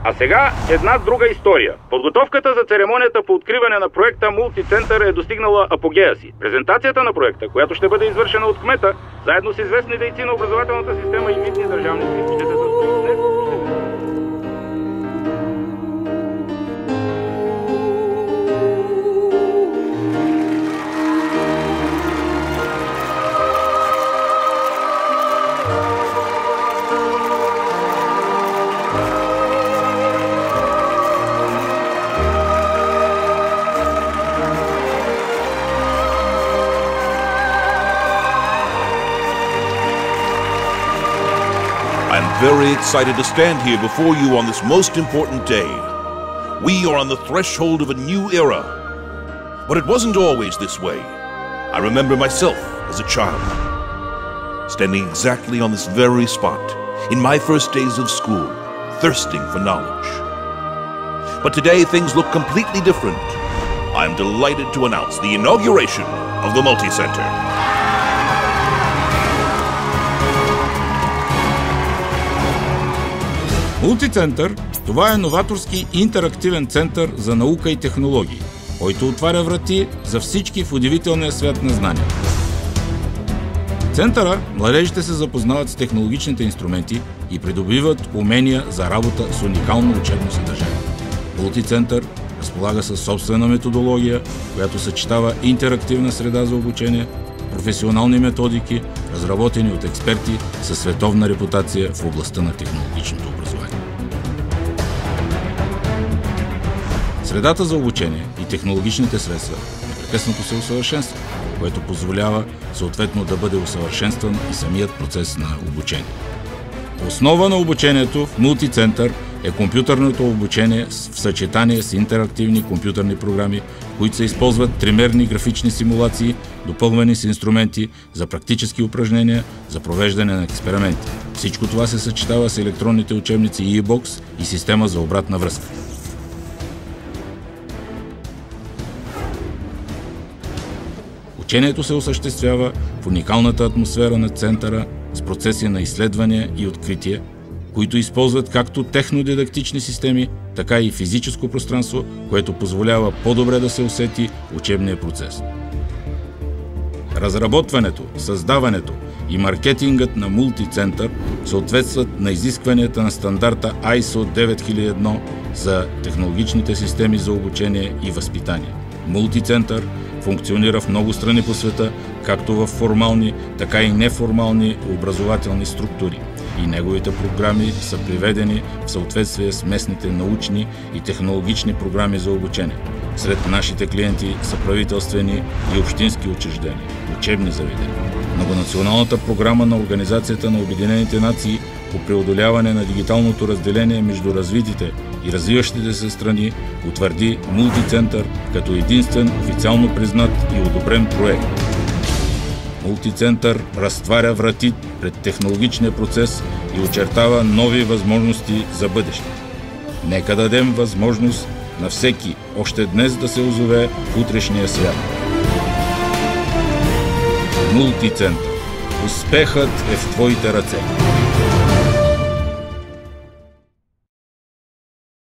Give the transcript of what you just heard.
А сега една друга история. Подготовката за церемонията по откриване на проекта Мултицентър е достигнала апогея си. Презентацията на проекта, която ще бъде извършена от кмета, заедно с известни дейци на образователната система и видни държавници, ще се състои днес. I'm very excited to stand here before you on this most important day. We are on the threshold of a new era. But it wasn't always this way. I remember myself as a child, standing exactly on this very spot, in my first days of school, thirsting for knowledge. But today things look completely different. I'm delighted to announce the inauguration of the Multicenter. Мултицентър – това е новаторски интерактивен център за наука и технологии, който отваря врати за всички в удивителния свят на знанията. В центъра младежите се запознават с технологичните инструменти и придобиват умения за работа с уникално учебно съдържание. Мултицентър разполага със собствена методология, която съчетава интерактивна среда за обучение, професионални методики, разработени от експерти със световна репутация в областта на технологичното образование. Средата за обучение и технологичните средства непрекъснато се усъвършенстват, което позволява съответно да бъде усъвършенстван и самият процес на обучение. Основа на обучението в Мултицентър е компютърното обучение в съчетание с интерактивни компютърни програми, които се използват тримерни графични симулации, допълвани с инструменти за практически упражнения, за провеждане на експерименти. Всичко това се съчетава с електронните учебници e-box и система за обратна връзка. Учението се осъществява в уникалната атмосфера на центъра с процеси на изследвания и откритие, които използват както технодидактични системи, така и физическо пространство, което позволява по-добре да се усети учебния процес. Разработването, създаването и маркетингът на Мултицентър съответстват на изискванията на стандарта ISO 9001 за технологичните системи за обучение и възпитание. Мултицентър функционира в много страни по света, както в формални, така и неформални образователни структури, и неговите програми са приведени в съответствие с местните научни и технологични програми за обучение. Сред нашите клиенти са правителствени и общински учреждения, учебни заведения. Многонационалната програма на Организацията на Обединените нации по преодоляване на дигиталното разделение между развитите и развиващите се страни утвърди Мултицентър като единствен официално признат и одобрен проект. Мултицентър разтваря врати пред технологичния процес и очертава нови възможности за бъдеще. Нека дадем възможност на всеки още днес да се озове в утрешния свят. Мултицентър. Успехът е в твоите ръце.